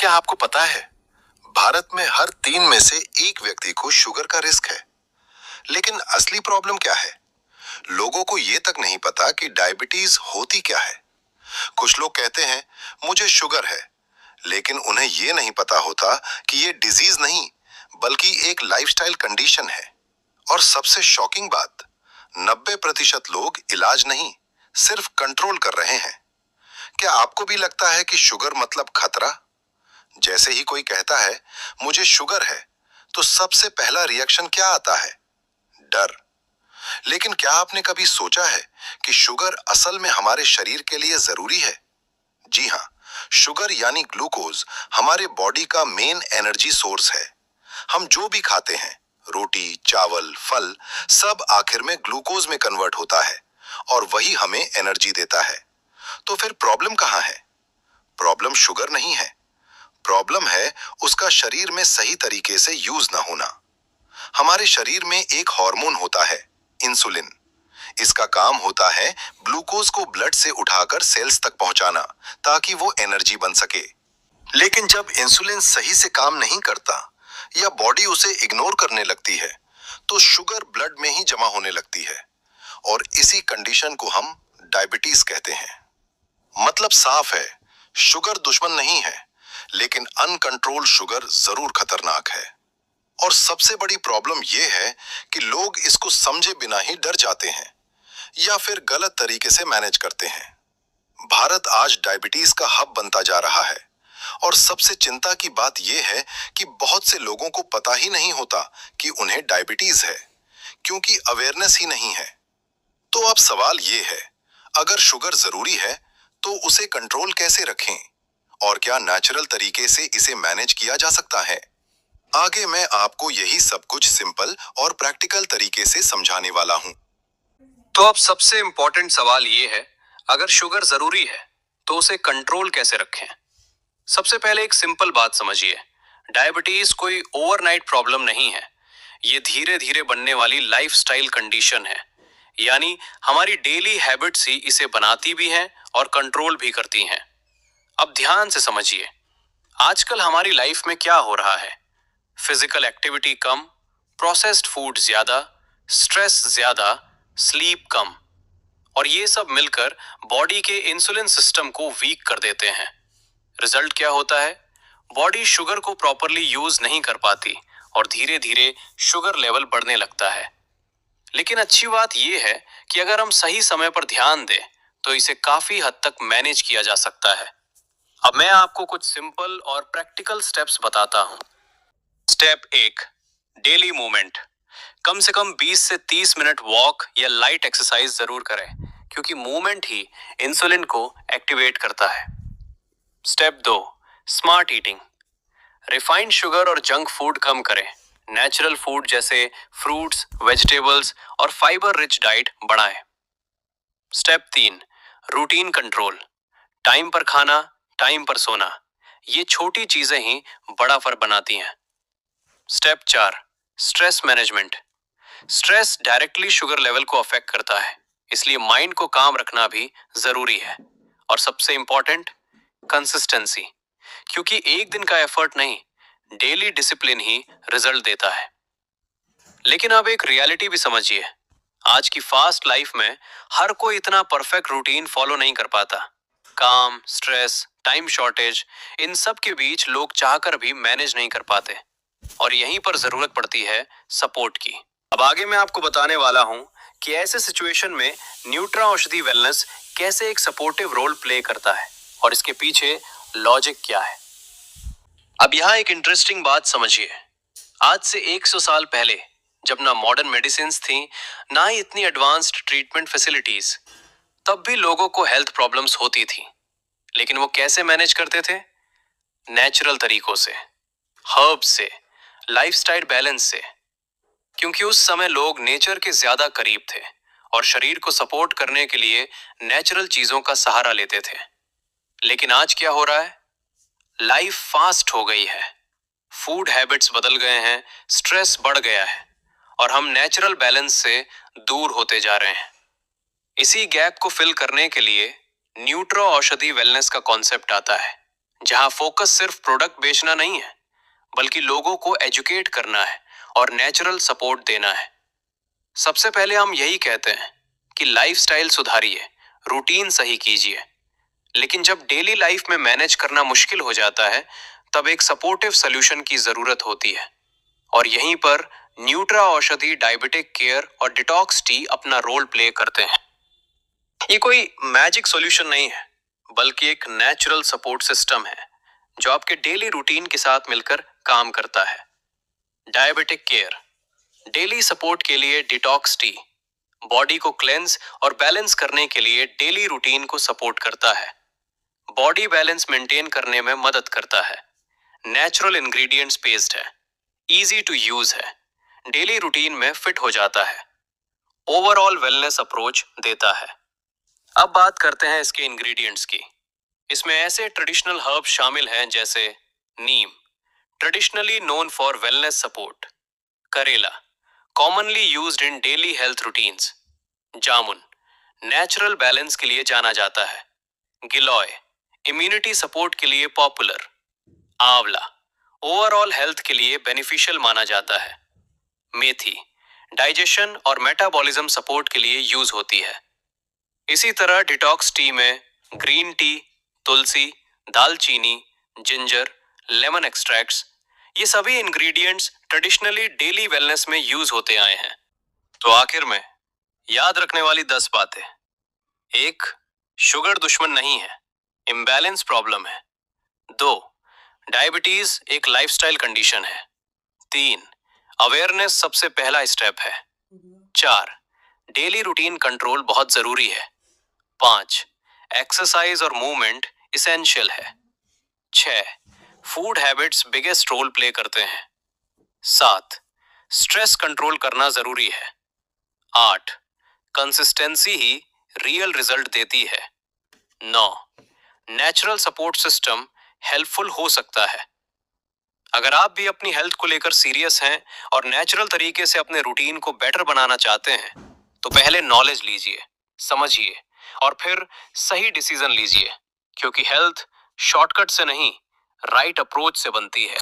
क्या आपको पता है, भारत में हर 3 में से एक व्यक्ति को शुगर का रिस्क है। लेकिन असली प्रॉब्लम क्या है? लोगों को यह तक नहीं पता कि डायबिटीज होती क्या है। कुछ लोग कहते हैं मुझे शुगर है, लेकिन उन्हें यह नहीं पता होता कि यह डिजीज नहीं बल्कि एक लाइफस्टाइल कंडीशन है। और सबसे शॉकिंग बात, 90% लोग इलाज नहीं, सिर्फ कंट्रोल कर रहे हैं। क्या आपको भी लगता है कि शुगर मतलब खतरा? जैसे ही कोई कहता है मुझे शुगर है, तो सबसे पहला रिएक्शन क्या आता है? डर। लेकिन क्या आपने कभी सोचा है कि शुगर असल में हमारे शरीर के लिए जरूरी है? जी हाँ, शुगर यानी ग्लूकोज हमारे बॉडी का मेन एनर्जी सोर्स है। हम जो भी खाते हैं, रोटी, चावल, फल, सब आखिर में ग्लूकोज में कन्वर्ट होता है और वही हमें एनर्जी देता है। तो फिर प्रॉब्लम कहाँ है? प्रॉब्लम शुगर नहीं है, प्रॉब्लम है उसका शरीर में सही तरीके से यूज ना होना। हमारे शरीर में एक हार्मोन होता है, इंसुलिन। इसका काम होता है ग्लूकोज को ब्लड से उठाकर सेल्स तक पहुंचाना, ताकि वो एनर्जी बन सके। लेकिन जब इंसुलिन सही से काम नहीं करता या बॉडी उसे इग्नोर करने लगती है, तो शुगर ब्लड में ही जमा होने लगती है और इसी कंडीशन को हम डायबिटीज कहते हैं। मतलब साफ है, शुगर दुश्मन नहीं है, लेकिन अनकंट्रोल्ड शुगर जरूर खतरनाक है। और सबसे बड़ी प्रॉब्लम यह है कि लोग इसको समझे बिना ही डर जाते हैं या फिर गलत तरीके से मैनेज करते हैं। भारत आज डायबिटीज का हब बनता जा रहा है और सबसे चिंता की बात यह है कि बहुत से लोगों को पता ही नहीं होता कि उन्हें डायबिटीज है, क्योंकि अवेयरनेस ही नहीं है। तो अब सवाल यह है, अगर शुगर जरूरी है तो उसे कंट्रोल कैसे रखें और क्या नेचुरल तरीके से इसे मैनेज किया जा सकता है? आगे मैं आपको यही सब कुछ सिंपल और प्रैक्टिकल तरीके से समझाने वाला हूं। तो अब सबसे इंपॉर्टेंट सवाल ये है, अगर शुगर जरूरी है तो उसे कंट्रोल कैसे रखें? सबसे पहले एक सिंपल बात समझिए, डायबिटीज कोई ओवरनाइट प्रॉब्लम नहीं है। ये धीरे धीरे बनने वाली लाइफस्टाइल कंडीशन है। यानी हमारी डेली हैबिट्स ही इसे बनाती भी हैं और कंट्रोल भी करती हैं। अब ध्यान से समझिए, आजकल हमारी लाइफ में क्या हो रहा है? फिजिकल एक्टिविटी कम, प्रोसेस्ड फूड ज्यादा, स्ट्रेस ज्यादा, स्लीप कम, और ये सब मिलकर बॉडी के इंसुलिन सिस्टम को वीक कर देते हैं। रिजल्ट क्या होता है? बॉडी शुगर को प्रॉपरली यूज नहीं कर पाती और धीरे धीरे शुगर लेवल बढ़ने लगता है। लेकिन अच्छी बात यह है कि अगर हम सही समय पर ध्यान दें तो इसे काफी हद तक मैनेज किया जा सकता है। अब मैं आपको कुछ सिंपल और प्रैक्टिकल स्टेप्स बताता हूं। Step 1, daily movement. कम से कम 20 से 30 मिनट वॉक या लाइट एक्सरसाइज जरूर करें, क्योंकि मूवमेंट ही इंसुलिन को एक्टिवेट करता है। Step 2, smart eating. Refined sugar और जंक फूड कम करें। नेचुरल फूड जैसे फ्रूट्स, वेजिटेबल्स और फाइबर रिच डाइट बढ़ाएं। Step 3, routine control. टाइम पर खाना, टाइम पर सोना, ये छोटी चीजें ही बड़ा फर्क बनाती हैं। Step 4, stress management. Stress directly sugar level को अफेक्ट करता है, इसलिए माइंड को काम रखना भी जरूरी है। और सबसे इंपॉर्टेंट, कंसिस्टेंसी, क्योंकि एक दिन का एफर्ट नहीं, डेली डिसिप्लिन ही रिजल्ट देता है। लेकिन अब एक रियलिटी भी समझिए, आज की फास्ट लाइफ में हर कोई इतना परफेक्ट रूटीन फॉलो नहीं कर पाता। काम, स्ट्रेस, टाइम शॉर्टेज, इन सब के बीच लोग चाहकर भी मैनेज नहीं कर पाते और यहीं पर जरूरत पड़ती है सपोर्ट की। अब आगे मैं आपको बताने वाला हूं कि ऐसे सिचुएशन में न्यूट्रा औषधि वेलनेस कैसे एक सपोर्टिव रोल प्ले करता है और इसके पीछे लॉजिक क्या है। अब यहाँ एक इंटरेस्टिंग बात समझिए, आज से 100 साल पहले जब ना मॉडर्न मेडिसिन्स थी, ना ही इतनी एडवांस्ड ट्रीटमेंट फैसिलिटीज, तब भी लोगों को हेल्थ प्रॉब्लम्स होती थी। लेकिन वो कैसे मैनेज करते थे? नेचुरल तरीकों से, हर्ब्स से, लाइफस्टाइल बैलेंस से। क्योंकि उस समय लोग नेचर के ज्यादा करीब थे और शरीर को सपोर्ट करने के लिए नेचुरल चीजों का सहारा लेते थे। लेकिन आज क्या हो रहा है? लाइफ फास्ट हो गई है, फूड हैबिट्स बदल गए हैं, स्ट्रेस बढ़ गया है और हम नेचुरल बैलेंस से दूर होते जा रहे हैं। इसी गैप को फिल करने के लिए न्यूट्रो औषधि वेलनेस का कॉन्सेप्ट आता है, जहां फोकस सिर्फ प्रोडक्ट बेचना नहीं है, बल्कि लोगों को एजुकेट करना है और नेचुरल सपोर्ट देना है। सबसे पहले हम यही कहते हैं कि लाइफस्टाइल सुधारिए, रूटीन सही कीजिए। लेकिन जब डेली लाइफ में मैनेज करना मुश्किल हो जाता है, तब एक सपोर्टिव सोल्यूशन की जरूरत होती है। और यहीं पर न्यूट्रा औषधि डायबिटिक केयर और डिटॉक्स टी अपना रोल प्ले करते हैं। ये कोई मैजिक सॉल्यूशन नहीं है, बल्कि एक नेचुरल सपोर्ट सिस्टम है जो आपके डेली रूटीन के साथ मिलकर काम करता है। डायबिटिक केयर डेली सपोर्ट के लिए डिटॉक्स टी बॉडी को क्लेंज और बैलेंस करने के लिए डेली रूटीन को सपोर्ट करता है। बॉडी बैलेंस मेंटेन करने में मदद करता है। नेचुरल इंग्रेडिएंट्स बेस्ड है, इजी टू यूज है, डेली रूटीन में फिट हो जाता है, ओवरऑल वेलनेस अप्रोच देता है। अब बात करते हैं इसके इंग्रेडिएंट्स की। इसमें ऐसे ट्रेडिशनल हर्ब शामिल हैं जैसे neem, traditionally known for wellness support, karela, commonly used in daily health routines, jamun, natural balance के लिए जाना जाता है, गिलोय, इम्यूनिटी सपोर्ट के लिए पॉपुलर, आंवला, ओवरऑल हेल्थ के लिए बेनिफिशियल माना जाता है, मेथी, डाइजेशन और मेटाबॉलिज्म सपोर्ट के लिए यूज होती है। इसी तरह डिटॉक्स टी में ग्रीन टी, तुलसी, दालचीनी, जिंजर, लेमन एक्सट्रैक्ट्स, ये सभी इंग्रेडिएंट्स ट्रेडिशनली डेली वेलनेस में यूज होते आए हैं। तो आखिर में याद रखने वाली 10 बातें। 1. शुगर दुश्मन नहीं है, इम्बैलेंस प्रॉब्लम है। 2. डायबिटीज एक लाइफस्टाइल कंडीशन है। 3. अवेयरनेस सबसे पहला स्टेप है। 4. डेली रूटीन कंट्रोल बहुत जरूरी है। 5. एक्सरसाइज और मूवमेंट इसेंशियल है। 6. Food habits biggest role play करते हैं। 7. स्ट्रेस कंट्रोल करना जरूरी है। 8. कंसिस्टेंसी ही रियल रिजल्ट देती है। 9. नेचुरल सपोर्ट सिस्टम हेल्पफुल हो सकता है। अगर आप भी अपनी हेल्थ को लेकर सीरियस हैं और नेचुरल तरीके से अपने रूटीन को बेटर बनाना चाहते हैं, तो पहले नॉलेज लीजिए, समझिए और फिर सही डिसीजन लीजिए, क्योंकि हेल्थ शॉर्टकट से नहीं, राइट अप्रोच से बनती है।